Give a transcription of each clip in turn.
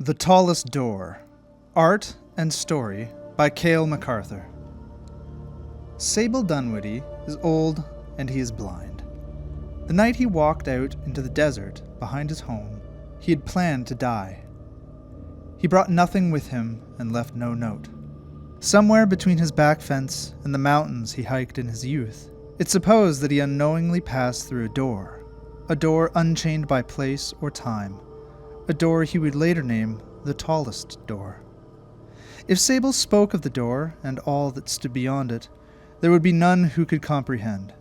The Tallest Door. Art and Story by Cale McArthur. Sable Dunwoody is old and he is blind. The night he walked out into the desert behind his home, he had planned to die. He brought nothing with him and left no note. Somewhere between his back fence and the mountains he hiked in his youth, it's supposed that he unknowingly passed through a door unchained by place or time, a door he would later name the Tallest Door. If Sable spoke of the door and all that stood beyond it, there would be none who could comprehend.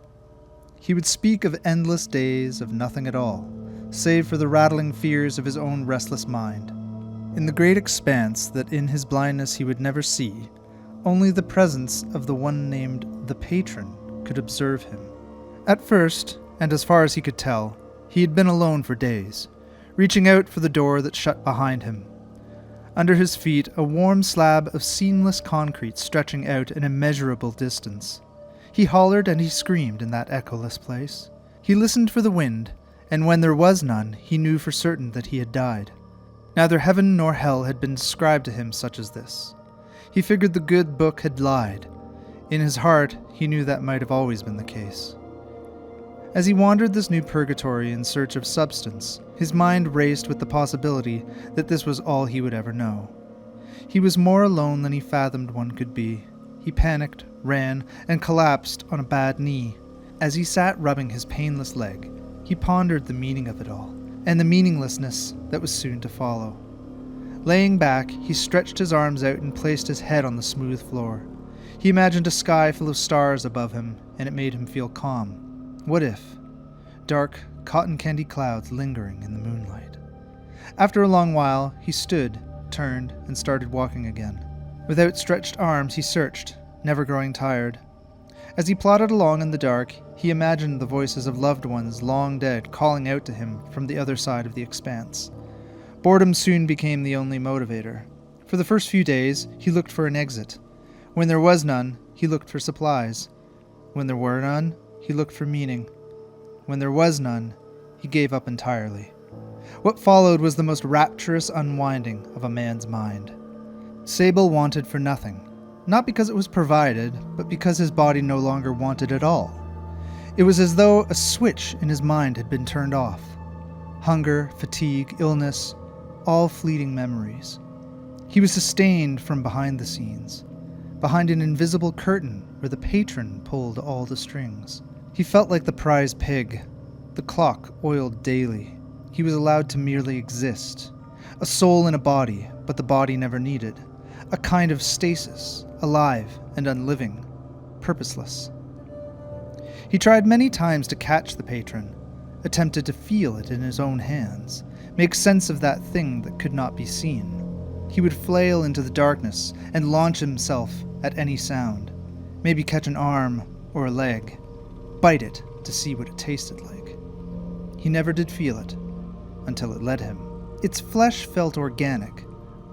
He would speak of endless days of nothing at all, save for the rattling fears of his own restless mind. In the great expanse that in his blindness he would never see, only the presence of the one named the Patron could observe him. At first, and as far as he could tell, he had been alone for days, reaching out for the door that shut behind him. Under his feet, a warm slab of seamless concrete stretching out an immeasurable distance. He hollered and he screamed in that echoless place. He listened for the wind, and when there was none, he knew for certain that he had died. Neither heaven nor hell had been described to him such as this. He figured the good book had lied. In his heart, he knew that might have always been the case. As he wandered this new purgatory in search of substance, his mind raced with the possibility that this was all he would ever know. He was more alone than he fathomed one could be. He panicked, ran, and collapsed on a bad knee. As he sat rubbing his painless leg, he pondered the meaning of it all, and the meaninglessness that was soon to follow. Laying back, he stretched his arms out and placed his head on the smooth floor. He imagined a sky full of stars above him, and it made him feel calm. What if? Dark, cotton candy clouds lingering in the moonlight. After a long while, he stood, turned, and started walking again. With outstretched arms, he searched, never growing tired. As he plodded along in the dark, he imagined the voices of loved ones long dead calling out to him from the other side of the expanse. Boredom soon became the only motivator. For the first few days, he looked for an exit. When there was none, he looked for supplies. When there were none, he looked for meaning. When there was none, he gave up entirely. What followed was the most rapturous unwinding of a man's mind. Sable wanted for nothing, not because it was provided, but because his body no longer wanted it all. It was as though a switch in his mind had been turned off. Hunger, fatigue, illness, all fleeting memories. He was sustained from behind the scenes, behind an invisible curtain where the patron pulled all the strings. He felt like the prize pig, the clock oiled daily. He was allowed to merely exist. A soul in a body, but the body never needed. A kind of stasis, alive and unliving, purposeless. He tried many times to catch the patron, attempted to feel it in his own hands, make sense of that thing that could not be seen. He would flail into the darkness and launch himself at any sound, maybe catch an arm or a leg, bite it to see what it tasted like. He never did feel it, until it led him. Its flesh felt organic,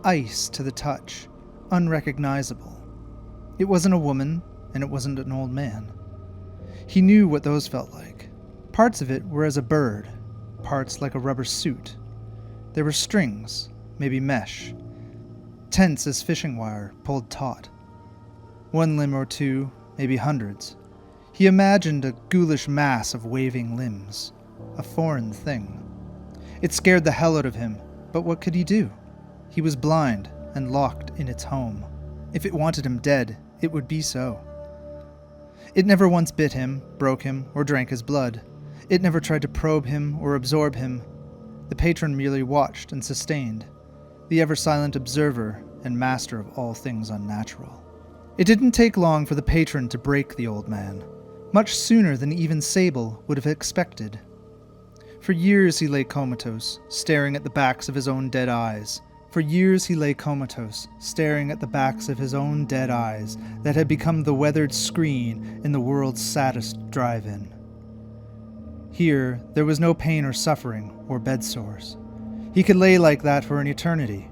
ice to the touch, unrecognizable. It wasn't a woman, and it wasn't an old man. He knew what those felt like. Parts of it were as a bird, parts like a rubber suit. There were strings, maybe mesh, tense as fishing wire pulled taut. One limb or two, maybe hundreds. He imagined a ghoulish mass of waving limbs, a foreign thing. It scared the hell out of him, but what could he do? He was blind and locked in its home. If it wanted him dead, it would be so. It never once bit him, broke him, or drank his blood. It never tried to probe him or absorb him. The patron merely watched and sustained, the ever-silent observer and master of all things unnatural. It didn't take long for the patron to break the old man, much sooner than even Sable would have expected. For years he lay comatose, staring at the backs of his own dead eyes. For years he lay comatose, staring at the backs of his own dead eyes that had become the weathered screen in the world's saddest drive-in. Here, there was no pain or suffering or bed sores. He could lay like that for an eternity.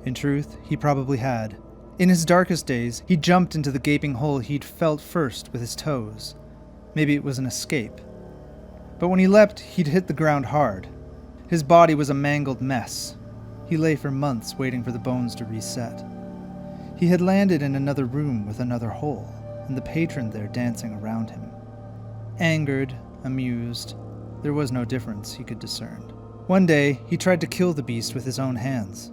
In truth, he probably had. In his darkest days, he jumped into the gaping hole he'd felt first with his toes. Maybe it was an escape. But when he leapt, he'd hit the ground hard. His body was a mangled mess. He lay for months waiting for the bones to reset. He had landed in another room with another hole, and the patron there dancing around him. Angered, amused, there was no difference he could discern. One day, he tried to kill the beast with his own hands.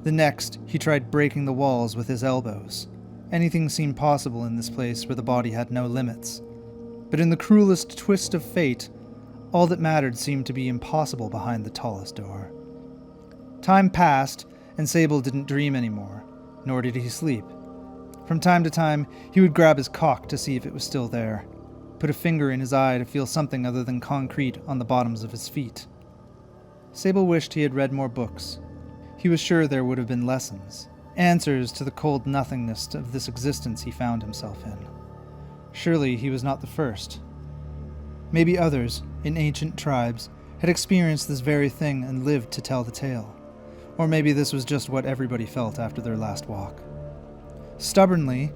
The next, he tried breaking the walls with his elbows. Anything seemed possible in this place where the body had no limits. But in the cruelest twist of fate, all that mattered seemed to be impossible behind the tallest door. Time passed, and Sable didn't dream anymore, nor did he sleep. From time to time, he would grab his cock to see if it was still there, put a finger in his eye to feel something other than concrete on the bottoms of his feet. Sable wished he had read more books. He was sure there would have been lessons, answers to the cold nothingness of this existence he found himself in. Surely he was not the first. Maybe others, in ancient tribes, had experienced this very thing and lived to tell the tale. Or maybe this was just what everybody felt after their last walk. Stubbornly,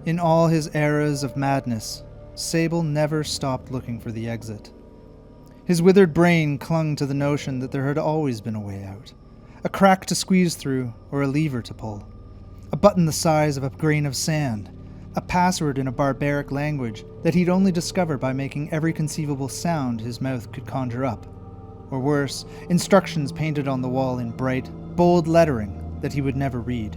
in all his eras of madness, Sable never stopped looking for the exit. His withered brain clung to the notion that there had always been a way out. A crack to squeeze through, or a lever to pull. A button the size of a grain of sand. A password in a barbaric language that he'd only discover by making every conceivable sound his mouth could conjure up. Or worse, instructions painted on the wall in bright, bold lettering that he would never read.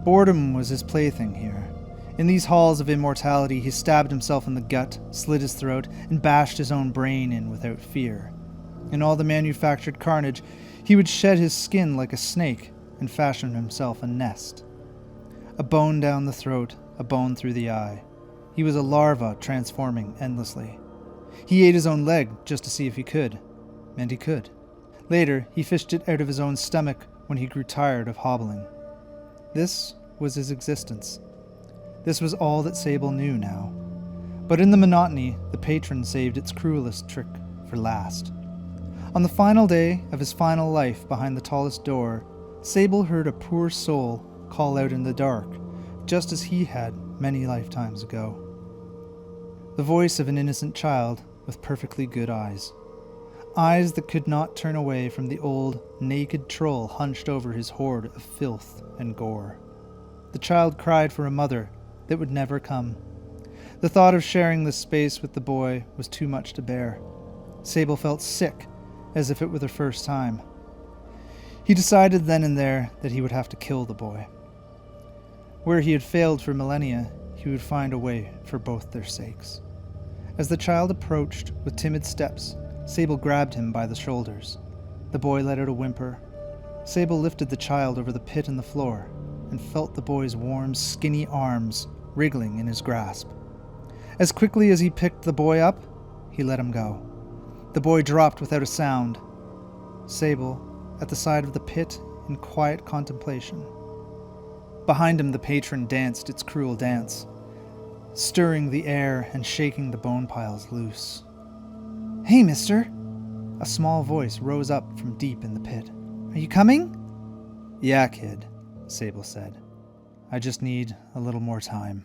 Boredom was his plaything here. In these halls of immortality, he stabbed himself in the gut, slit his throat, and bashed his own brain in without fear. In all the manufactured carnage, he would shed his skin like a snake and fashion himself a nest. A bone down the throat, a bone through the eye. He was a larva transforming endlessly. He ate his own leg just to see if he could, and he could. Later, he fished it out of his own stomach when he grew tired of hobbling. This was his existence. This was all that Sable knew now. But in the monotony, the patron saved its cruelest trick for last. On the final day of his final life behind the tallest door, Sable heard a poor soul call out in the dark, just as he had many lifetimes ago. The voice of an innocent child with perfectly good eyes. Eyes that could not turn away from the old, naked troll hunched over his hoard of filth and gore. The child cried for a mother that would never come. The thought of sharing this space with the boy was too much to bear. Sable felt sick, as if it were the first time. He decided then and there that he would have to kill the boy. Where he had failed for millennia, he would find a way for both their sakes. As the child approached with timid steps, Sable grabbed him by the shoulders. The boy let out a whimper. Sable lifted the child over the pit in the floor and felt the boy's warm, skinny arms wriggling in his grasp. As quickly as he picked the boy up, he let him go. The boy dropped without a sound. Sable, at the side of the pit, in quiet contemplation. Behind him, the patron danced its cruel dance, stirring the air and shaking the bone piles loose. "Hey, mister!" A small voice rose up from deep in the pit. "Are you coming?" "Yeah, kid," Sable said. "I just need a little more time."